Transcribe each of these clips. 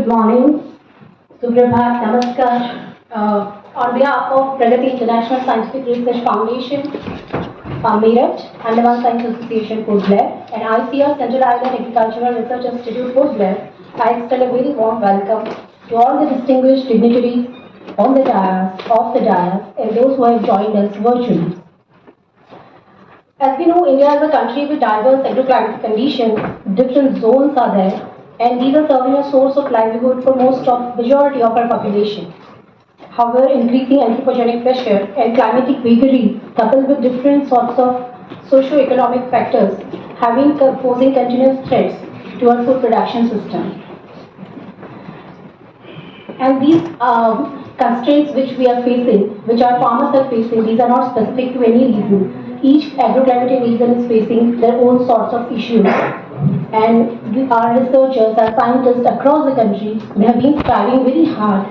Good morning, Suprabhat, Namaskar. On behalf of Pragati International Scientific Research Foundation, Meerut, Andaman Science Association, Port Blair, and ICR Central Island Agricultural Research Institute, Port Blair, I extend a very warm welcome to all the distinguished dignitaries on the dais, off the dais, and those who have joined us virtually. As we know, India is a country with diverse agroclimatic conditions. Different zones are there, and these are serving a source of livelihood for most of majority of our population. However, increasing anthropogenic pressure and climatic vagaries, coupled with different sorts of socio-economic factors, having posing continuous threats to our food production system. And these constraints which we are facing, which our farmers are facing, these are not specific to any region. Each agroclimatic region is facing their own sorts of issues. And our researchers, our scientists across the country, they have been striving very hard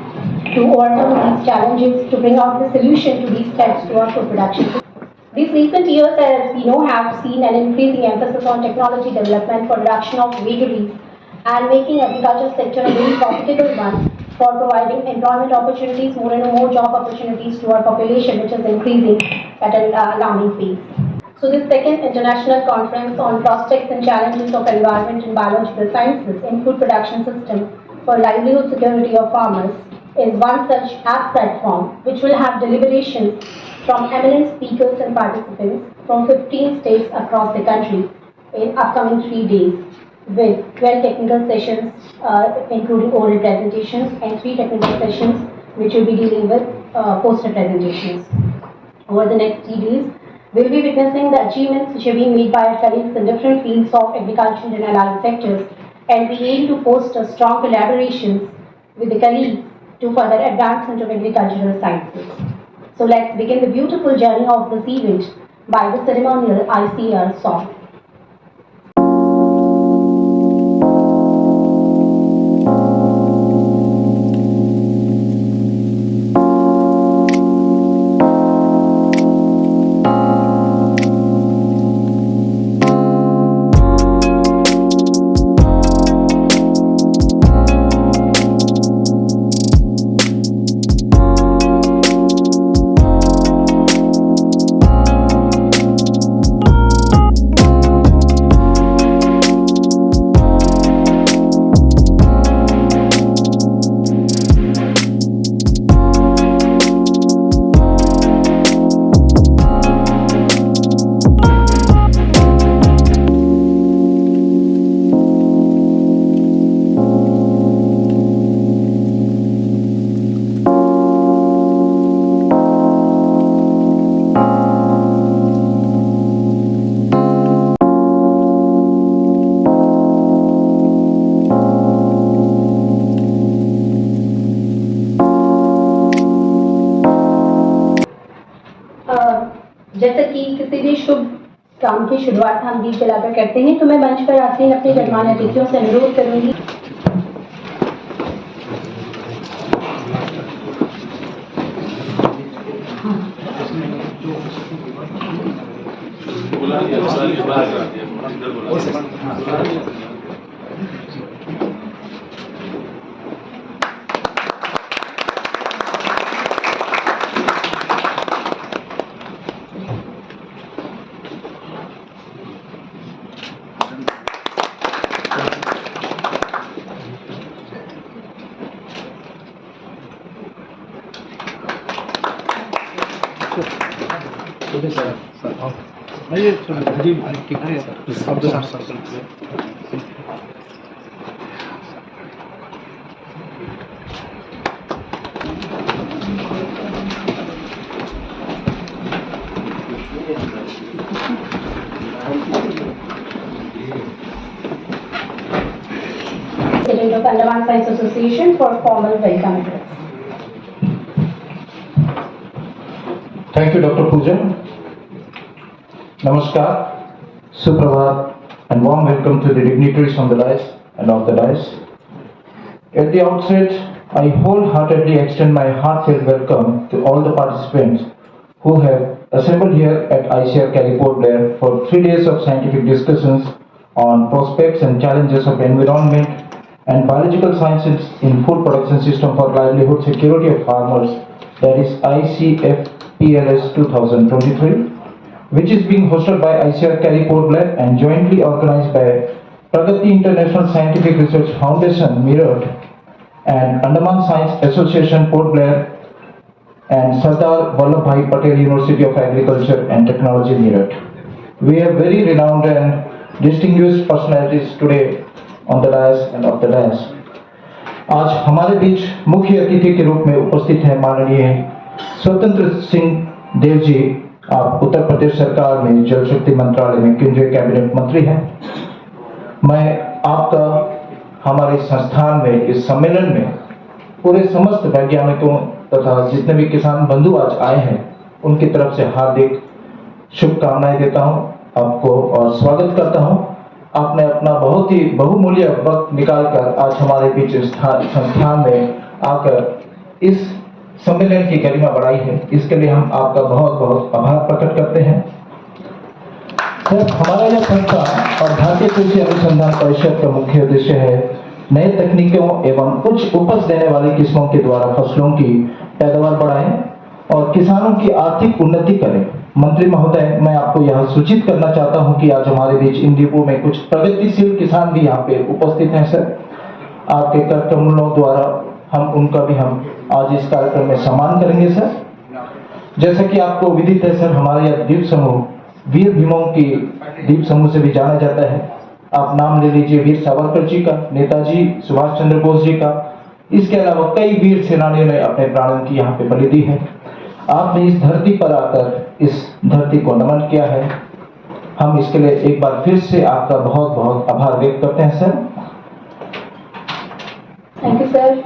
to overcome these challenges, to bring out the solution to these threats to our food production. These recent years, as we know, have seen an increasing emphasis on technology development for reduction of vagaries and making agriculture sector a very profitable one for providing employment opportunities, more and more job opportunities to our population, which is increasing at an alarming pace. So this second international conference on prospects and challenges of environment and biological sciences in food production system for livelihood security of farmers is one such app platform which will have deliberations from eminent speakers and participants from 15 states across the country in upcoming 3 days with 12 technical sessions including oral presentations and 3 technical sessions which will be dealing with poster presentations. Over the next 3 days, we'll be witnessing the achievements which have been made by our colleagues in different fields of agriculture and allied sectors, and we aim to foster strong collaborations with the colleagues to further advancement of agricultural sciences. So let's begin the beautiful journey of this event by the ceremonial ICR song. जैसे कि किसी भी शुभ काम की शुरुआत हम दीप जलाकर करते हैं, तो मैं मंच पर आते हैं अपने गणमान्य अतिथियों से अनुरोध करूंगी President of Andaman Science Association for formal welcome address. Thank you, Dr. Pooja. Namaskar, Suprabhat, and warm welcome to the dignitaries on the dais and off the dais. At the outset, I wholeheartedly extend my heartfelt welcome to all the participants who have assembled here at ICR Port Blair for 3 days of scientific discussions on prospects and challenges of environment and Biological Sciences in Food Production System for Livelihood Security of Farmers, that is ICFPLS 2023, which is being hosted by ICR Cali Port Blair and jointly organized by Pragati International Scientific Research Foundation, Meerut, and Andaman Science Association, Port Blair, and Sardar Vallabhbhai Patel University of Agriculture and Technology, Meerut. We have very renowned and distinguished personalities today on the dais and off the dais. आज हमारे बीच मुख्य अतिथि के रूप में उपस्थित हैं माननीय स्वतंत्र सिंह देव जी। आप उत्तर प्रदेश सरकार में जल शक्ति मंत्रालय में केंद्रीय कैबिनेट मंत्री हैं। मैं आपका हमारे संस्थान में इस सम्मेलन में पूरे समस्त वैज्ञानिकों तथा जितने भी किसान बंधु आज आए हैं उनकी तरफ से हार्दिक शुभकामनाएं देता हूं आपको और स्वागत करता हूं। आपने अपना बहुत ही बहुमूल्य वक्त निकालकर आज हमारे बीच संस्थान में आकर इस सम्मेलन की गरिमा बढ़ाई है, इसके लिए हम आपका बहुत बहुत आभार प्रकट करते हैं। सर, हमारा यह संस्थान और भारतीय कृषि अनुसंधान परिषद का मुख्य उद्देश्य है नए तकनीकों एवं उच्च उपज देने वाली किस्मों के द्वारा फसलों की पैदावार बढ़ाएं और किसानों की आर्थिक उन्नति करें। मंत्री महोदय, मैं आपको यह सूचित करना चाहता हूं कि आज हमारे बीच इन द्वीपों में कुछ प्रगतिशील किसान भी यहाँ पे उपस्थित हैं। सर, आपके कार्यक्रमों द्वारा हम आज इस कार्यक्रम में सम्मान करेंगे। सर, जैसा कि आपको विदित है सर, हमारा यह द्वीप समूह वीर भीमों की द्वीप समूह से भी जाना जाता है। आप नाम ले लीजिए वीर सावरकर जी का, नेताजी सुभाष चंद्र बोस जी का, इसके अलावा कई वीर सेनानियों ने अपने प्राणों की यहाँ पे बलि दी है। आपने इस धरती पर आकर इस धरती को नमन किया है, हम इसके लिए एक बार फिर से आपका बहुत बहुत आभार व्यक्त करते हैं। Sir, Thank you, sir.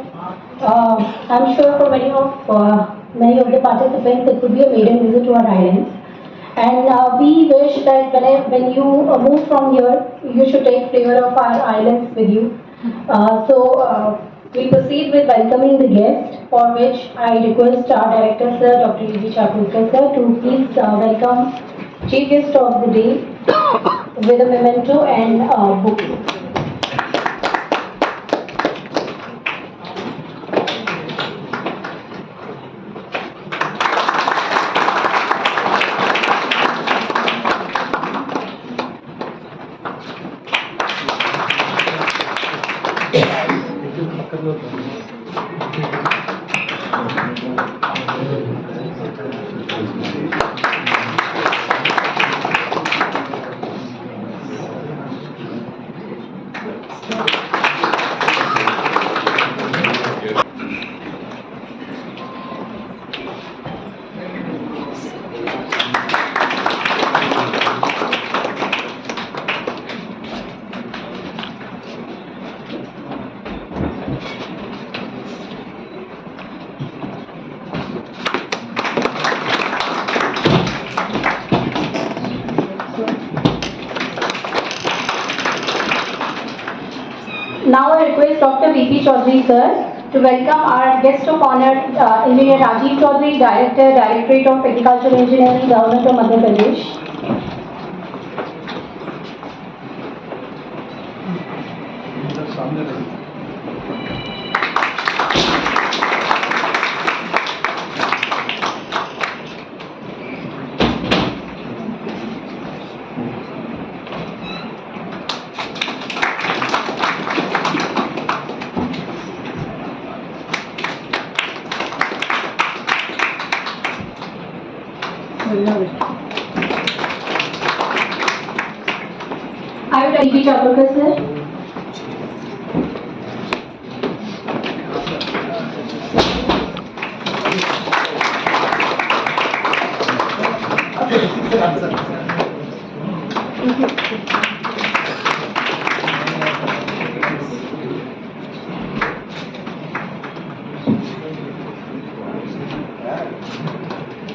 I'm sure for many of the participants, it could be a maiden visit to our islands. And we wish that when you move from here, you should take flavor of our islands with you. We proceed with welcoming the guest, for which I request our director, sir, Dr. E.B. Chakulkar, sir, to please welcome chief guest of the day with a memento and book. Now I request Dr. V.P. Chaudhary, sir, to welcome our guest of honor, Engineer Rajiv Chaudhary, Director, Directorate of Agricultural Engineering, Government of Madhya Pradesh. I would E.B. Chakulkar, sir.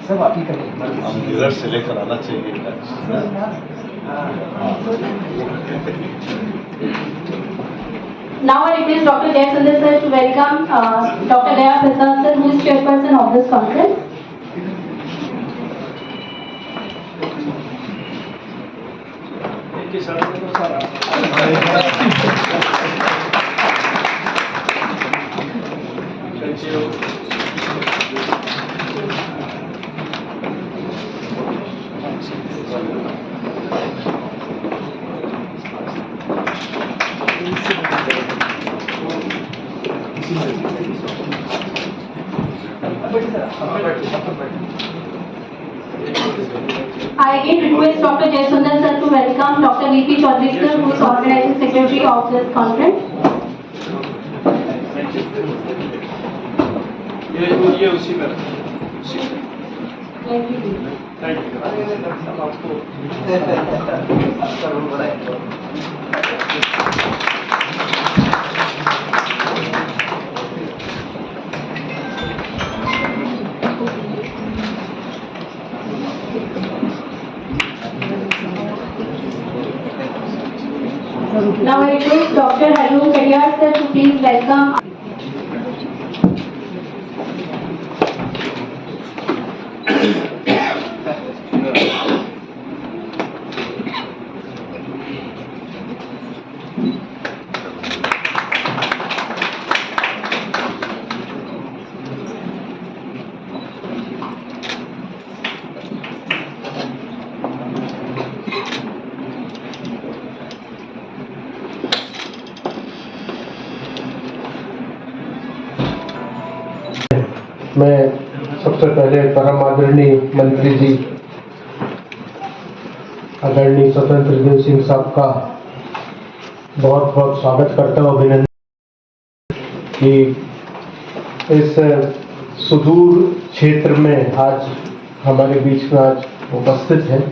सब आप ही करें। हम इधर से लेकर आना चाहिए। Now I request Dr. Jayasundar sir to welcome Dr. Daya Prasad sir, who is chairperson of this conference. I again request Dr. Jayasundar sir to welcome Dr. V.P. Chaudhary sir, who is organizing secretary of this conference. ये उसी में thank Now I request Dr. Haroon Kadiyar sir to please welcome. मैं सबसे पहले परम आदरणीय मंत्री जी आदरणीय स्वतंत्र देव सिंह साहब का बहुत बहुत स्वागत करता हूँ, अभिनंदन कि इस सुदूर क्षेत्र में आज हमारे बीच में आज उपस्थित हैं।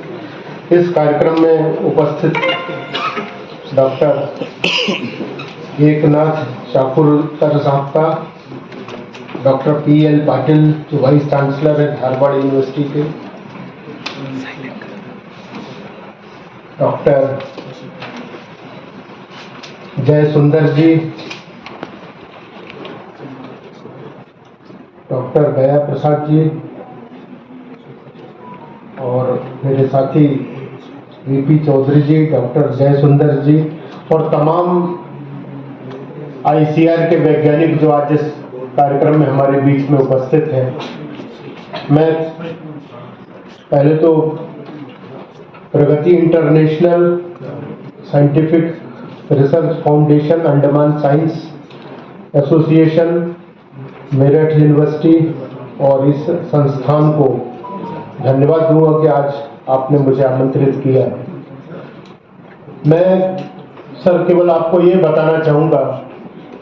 इस कार्यक्रम में उपस्थित डॉक्टर एकनाथ शाकुरकर साहब का, डॉक्टर P.L. पाटिल जो वाइस चांसलर है धारवाड़ यूनिवर्सिटी के, डॉक्टर जयसुंदर जी, डॉक्टर गया प्रसाद जी और मेरे साथी V.P. चौधरी जी, डॉक्टर जयसुंदर जी और तमाम ICAR के वैज्ञानिक जो आज इस कार्यक्रम में हमारे बीच में उपस्थित हैं। मैं पहले तो Pragati international scientific research foundation, Andaman science association, Meerut university और इस संस्थान को धन्यवाद दूंगा कि आज आपने मुझे आमंत्रित किया। मैं सर केवल आपको ये बताना चाहूँगा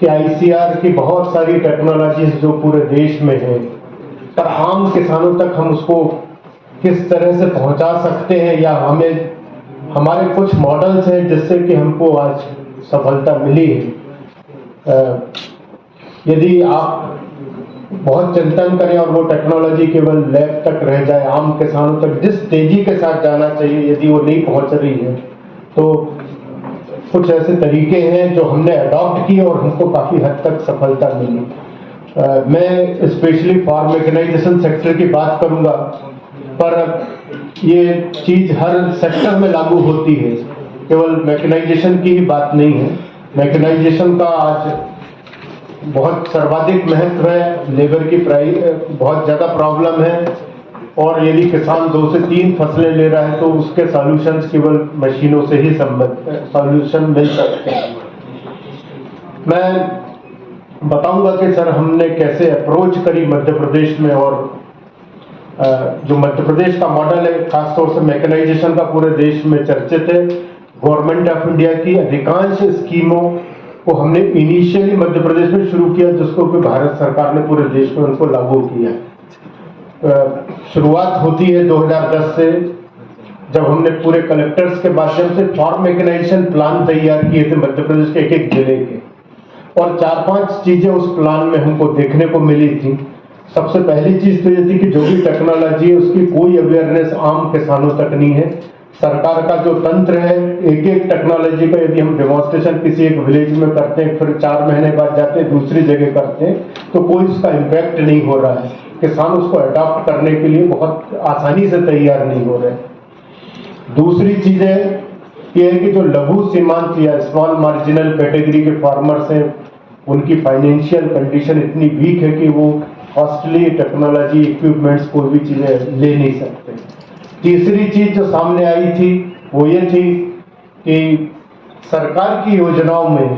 कि ICAR की बहुत सारी टेक्नोलॉजीज जो पूरे देश में है, पर आम किसानों तक हम उसको किस तरह से पहुंचा सकते हैं, या हमें हमारे कुछ मॉडल्स हैं जिससे कि हमको आज सफलता मिली है। यदि आप बहुत चिंतन करें और वो टेक्नोलॉजी केवल लैब तक रह जाए, आम किसानों तक जिस तेजी के साथ जाना चाहिए यदि वो नहीं पहुंच रही है, तो कुछ ऐसे तरीके हैं जो हमने अडॉप्ट किए और हमको काफ़ी हद तक सफलता मिली। मैं स्पेशली फार्म मैकेनाइजेशन सेक्टर की बात करूंगा, पर ये चीज़ हर सेक्टर में लागू होती है, केवल मैकेनाइजेशन की ही बात नहीं है। मैकेनाइजेशन का आज बहुत सर्वाधिक महत्व है, लेबर की बहुत ज़्यादा प्रॉब्लम है, और यदि किसान 2 से 3 फसलें ले रहा है तो उसके सॉल्यूशंस केवल मशीनों से ही सॉल्यूशन मिल सकते हैं। मैं बताऊंगा कि सर हमने कैसे अप्रोच करी मध्य प्रदेश में, और जो मध्य प्रदेश का मॉडल है खासतौर से मैकेनाइजेशन का पूरे देश में चर्चित है। गवर्नमेंट ऑफ इंडिया की अधिकांश स्कीमों को हमने इनिशियली मध्य प्रदेश में शुरू किया, जिसको कि भारत सरकार ने पूरे देश में उनको लागू किया। शुरुआत होती है 2010 से, जब हमने पूरे कलेक्टर्स के माध्यम से फार्म मैकेनाइजेशन प्लान तैयार किए थे मध्य प्रदेश के एक जिले के, और 4-5 चीजें उस प्लान में हमको देखने को मिली थी। सबसे पहली चीज तो ये थी कि जो भी टेक्नोलॉजी है उसकी कोई अवेयरनेस आम किसानों तक नहीं है। सरकार का जो तंत्र है, एक टेक्नोलॉजी का यदि हम डेमोन्स्ट्रेशन किसी एक विलेज में करते हैं, फिर 4 महीने बाद जाते हैं दूसरी जगह करते हैं, तो कोई उसका इम्पैक्ट नहीं हो रहा है। किसान उसको अडॉप्ट करने के लिए बहुत आसानी से तैयार नहीं हो रहे। दूसरी चीज है ये है कि जो लघु सीमांत या स्मॉल मार्जिनल कैटेगरी के फार्मर्स हैं, उनकी फाइनेंशियल कंडीशन इतनी वीक है कि वो कॉस्टली टेक्नोलॉजी इक्विपमेंट्स कोई भी चीजें ले नहीं सकते। तीसरी चीज जो सामने आई थी वो ये थी कि सरकार की योजनाओं में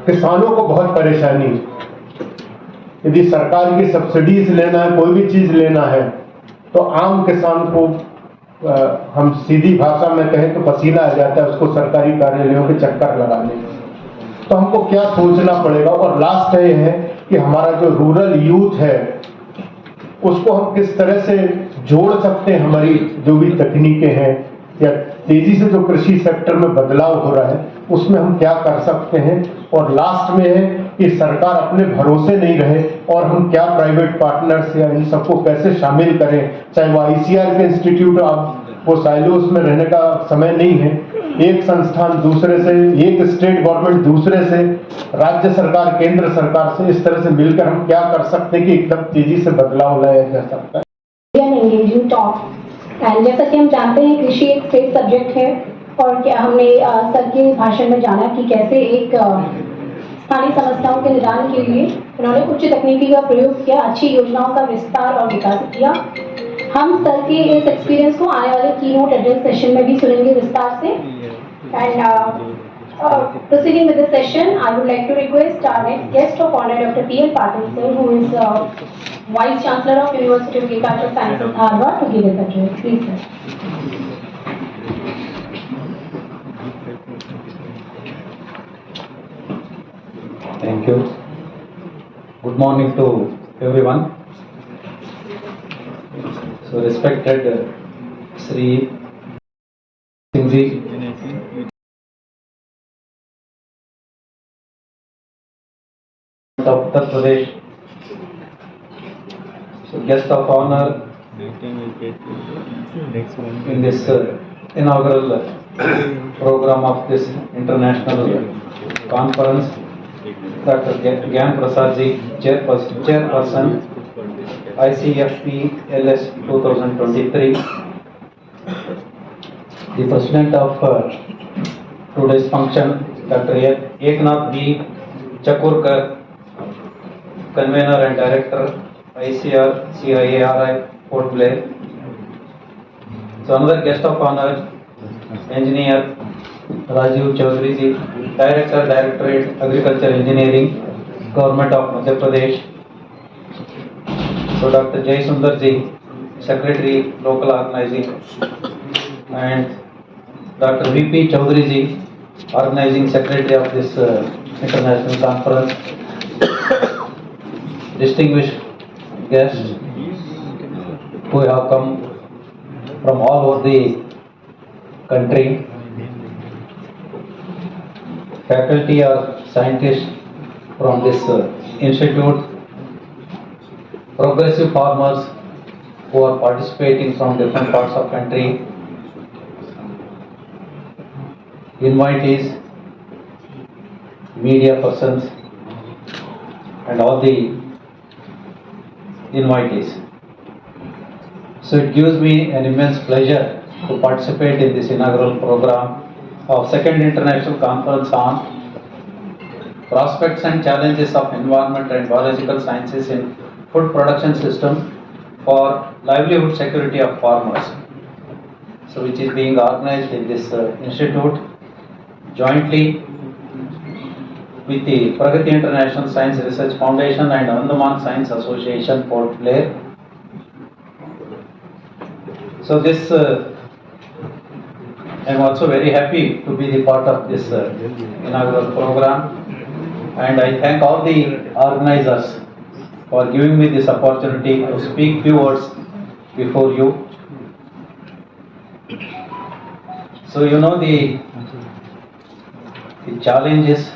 किसानों को बहुत परेशानी, यदि सरकार की सब्सिडीज लेना है, कोई भी चीज लेना है, तो आम किसान को हम सीधी भाषा में कहें तो पसीना आ जाता है उसको सरकारी कार्यालयों के चक्कर लगाने में। तो हमको क्या सोचना पड़ेगा। और लास्ट ये है कि हमारा जो रूरल यूथ है उसको हम किस तरह से जोड़ सकते हैं, हमारी जो भी तकनीकें हैं या तेजी से जो कृषि सेक्टर में बदलाव हो रहा है उसमें हम क्या कर सकते हैं। और लास्ट में है कि सरकार अपने भरोसे नहीं रहे और हम क्या प्राइवेट पार्टनर्स या इन सबको कैसे शामिल करें, चाहे वो आईसीआर के इंस्टीट्यूट, अब वो साइलोस में रहने का समय नहीं है, एक संस्थान दूसरे से, एक स्टेट गवर्नमेंट दूसरे से, राज्य सरकार केंद्र सरकार से, इस तरह से मिलकर हम क्या कर सकते हैं कि एकदम तेजी से बदलाव लाया जा सकता है। एंगेजिंग टॉक एंड जैसा कि हम जानते हैं कृषि एक स्टेट सब्जेक्ट है और क्या हमने सर के भाषण में जाना कि कैसे एक स्थानीय समस्याओं के निदान के लिए उन्होंने उच्च तकनीकी का प्रयोग किया, अच्छी योजनाओं का विस्तार और विकास किया। हम सर के इस एक्सपीरियंस को आने वाले कीनोट एड्रेस सेशन में भी सुनेंगे विस्तार से। And proceeding with the session, I would like to request our next guest of honor, Dr. P.L. Patil sir, who is Vice Chancellor of University of Agricultural Sciences, Dharwad, to give his address. Please, sir. Thank you. Good morning to everyone. So, respected Sri Singh ji, of Uttar Pradesh, so guest of honor in this inaugural program of this international conference, Dr. Gyan Prasad ji, Chairperson ICFP LS 2023, the President of today's function, Dr. Eknath B. Chakurkar, Convener and Director, ICR CIARI, Port Blair. So another guest of honor, Engineer Rajiv Chaudhary ji, Director, Directorate Agriculture Engineering, Government of Madhya Pradesh. So Dr. Jay Sundar ji, Secretary, Local Organizing, and Dr. VP Chaudhary ji, Organizing Secretary of this international conference. Distinguished guests who have come from all over the country, faculty or scientists from this institute, progressive farmers who are participating from different parts of country, invitees, media persons, and all the invitees. So it gives me an immense pleasure to participate in this inaugural program of Second International Conference on Prospects and Challenges of Environment and Biological Sciences in Food Production System for Livelihood Security of Farmers. So which is being organized in this institute jointly with the Pragati International Science Research Foundation and Andaman Science Association, Port Blair. So this, I am also very happy to be the part of this inaugural program, and I thank all the organizers for giving me this opportunity to speak few words before you. So you know the challenges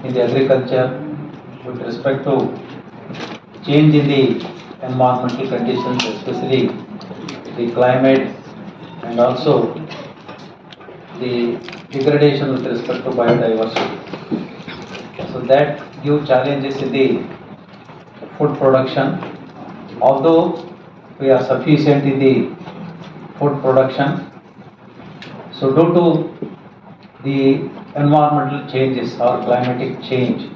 in the agriculture with respect to change in the environmental conditions, especially the climate, and also the degradation with respect to biodiversity. So that give challenges in the food production. Although we are sufficient in the food production, so due to the environmental changes or climatic change,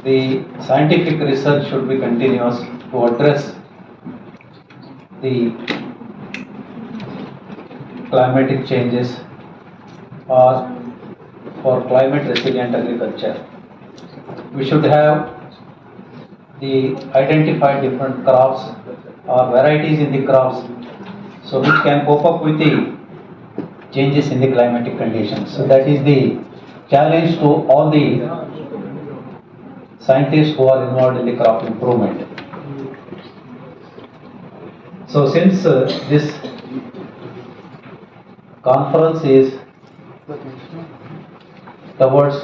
the scientific research should be continuous to address the climatic changes or for climate resilient agriculture. we should have the identified different crops or varieties in the crops, so which can cope up with the changes in the climatic conditions. So that is the challenge to all the scientists who are involved in the crop improvement. So since this conference is towards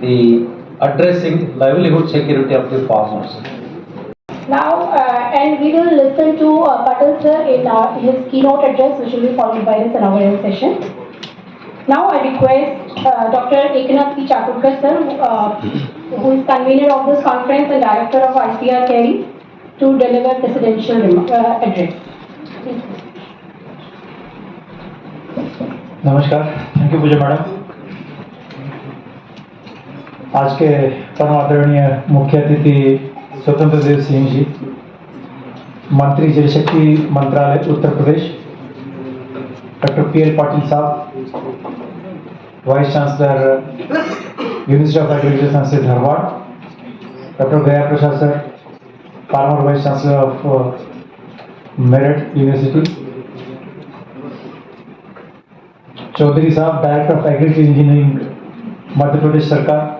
the addressing livelihood security of the farmers. Now, and we will listen to Patel sir in his keynote address, which will be followed by his inaugural session. Now, I request Dr. Eknath P. Chakurkar sir, who is convener of this conference and director of ICR Carey, to deliver presidential address. नमस्कार, thank you Puja madam. आज के परम आदरणीय मुख्य अतिथि स्वतंत्र देव सिंह जी, मंत्री जल शक्ति मंत्रालय Uttar Pradesh, doctor P L Patil साहब, vice chancellor university of agriculture sciences Dharwad, doctor Gaya Prasad sir, former vice chancellor of Meerut university, Chaudhary साहब, director of agriculture engineering Madhya Pradesh सरकार,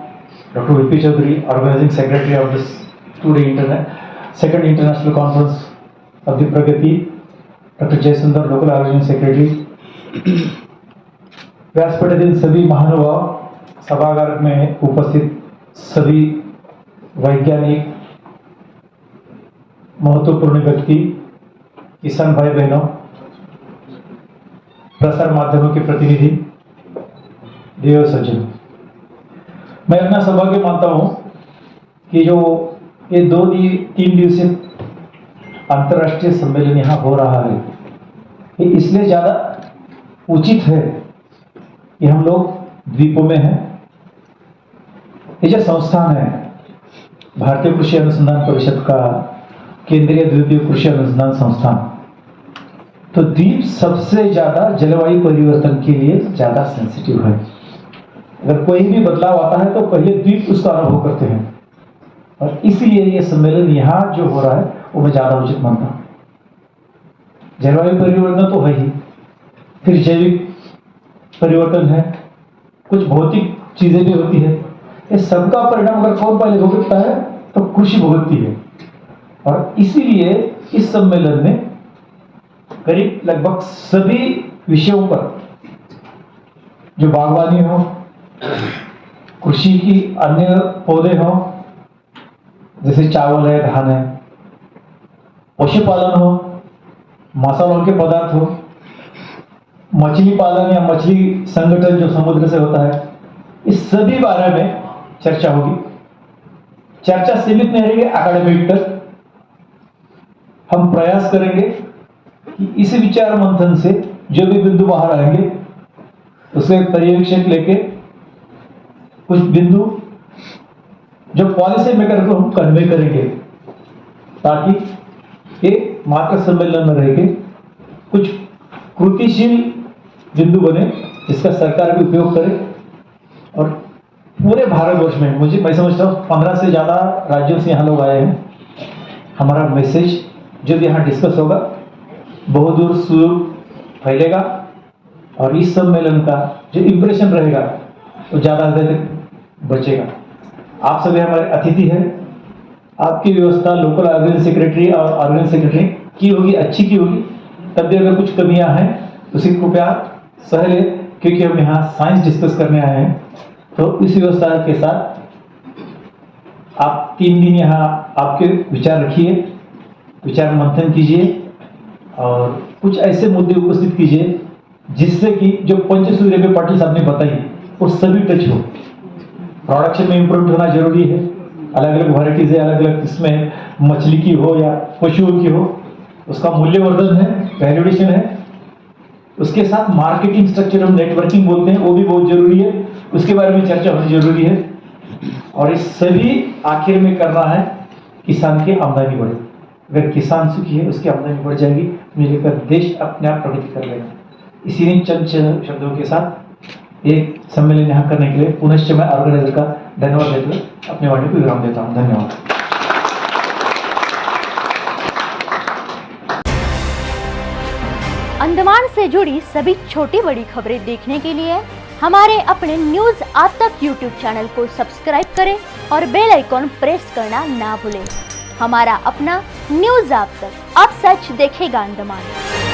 doctor VP Chaudhary, organising secretary of this second international conference of the Pragati, doctor Jayasundar, local organising secretary, व्यासपीठ सभी महानुभाव, सभागार में उपस्थित सभी वैज्ञानिक, महत्वपूर्ण व्यक्ति, किसान भाई बहनों, प्रसार माध्यमों के प्रतिनिधि, देव सज्जन, मैं अपना सौभाग्य मानता हूं कि जो ये 3 दिवसीय अंतर्राष्ट्रीय सम्मेलन यहाँ हो रहा है, ये इसलिए ज्यादा उचित है कि हम लोग द्वीपों में हैं। ये जो संस्थान है भारतीय कृषि अनुसंधान परिषद का केंद्रीय द्वीपीय कृषि अनुसंधान संस्थान, तो द्वीप सबसे ज्यादा जलवायु परिवर्तन के लिए ज्यादा सेंसिटिव है। अगर कोई भी बदलाव आता है तो पहले द्वीप उसका अनुभव करते हैं, और इसलिए ये सम्मेलन यहाँ जो हो रहा है वो मैं ज्यादा उचित मानता हूँ। जलवायु परिवर्तन तो है ही, फिर जैविक परिवर्तन है, कुछ भौतिक चीजें भी होती है। ये सबका परिणाम अगर कौन पहले भुगतता है तो कृषि भुगतती है, और इसीलिए इस सम्मेलन में करीब लगभग सभी विषयों पर, जो बागवानी हो, कृषि की अन्य पौधे हो जैसे चावल है, धान है, पशुपालन हो, मसालों के पदार्थ हो, मछली पालन या मछली संगठन जो समुद्र से होता है, इस सभी बारे में चर्चा होगी। चर्चा सीमित नहीं रहेगी एकेडमिक तक। हम प्रयास करेंगे कि इस विचार मंथन से जो भी बिंदु बाहर आएंगे उसके पर्यवेक्षक लेके कुछ बिंदु जो पॉलिसी मेकर को हम कन्वे करेंगे, ताकि ये मात्र सम्मेलन में रह के कुछ कृतिशील बिंदु बने जिसका सरकार भी उपयोग करे। और पूरे भारतवर्ष में मैं समझता हूँ 15 से ज्यादा राज्यों से यहाँ लोग आए हैं। हमारा मैसेज जो भी यहाँ डिस्कस होगा बहुत दूर दूर फैलेगा, और इस सम्मेलन का जो इम्प्रेशन रहेगा वो ज्यादा तक बचेगा। आप सभी हमारे अतिथि हैं। आपकी व्यवस्था लोकल ऑर्गेनाइजिंग सेक्रेटरी और ऑर्गेनाइजिंग सेक्रेटरी की होगी, अच्छी की होगी। तब भी अगर कुछ कमियां हैं तो उसे कृपया सह ले, क्योंकि हम यहाँ साइंस डिस्कस करने आए हैं। तो इस व्यवस्था के साथ आप 3 दिन यहाँ आपके विचार रखिए, विचार मंथन कीजिए, और कुछ ऐसे मुद्दे उपस्थित कीजिए जिससे कि जो पंचसूर्य पे पाटिल साहब ने बताई वो सभी टच हो। प्रोडक्शन में इम्प्रूव होना जरूरी है, अलग अलग वैरायटीज है, अलग अलग किस्में, मछली की हो या पशुओं की हो, उसका मूल्यवर्धन है, वैल्यूएशन है। उसके साथ मार्केटिंग स्ट्रक्चर, हम नेटवर्किंग बोलते हैं, वो भी बहुत जरूरी है, उसके बारे में चर्चा होनी जरूरी है। और इस सभी आखिर में करना है किसान की आमदनी बढ़े। अगर किसान सुखी है, उसकी आमदनी बढ़ जाएगी, मिलकर देश अपने आप प्रगति कर लेगा। इसीलिए चंद शब्दों के साथ एक सम्मेलन यहाँ करने के लिए पुनश्च मैं ऑर्गेनाइजर का धन्यवाद देते हुए अपनी वाणी को विराम देता हूँ। धन्यवाद। अंडमान से जुड़ी सभी छोटी बड़ी खबरें देखने के लिए हमारे अपने न्यूज आज तक यूट्यूब चैनल को सब्सक्राइब करें और बेल आइकॉन प्रेस करना ना भूलें। हमारा अपना न्यूज आज तक, अब सच देखेगा अंडमान।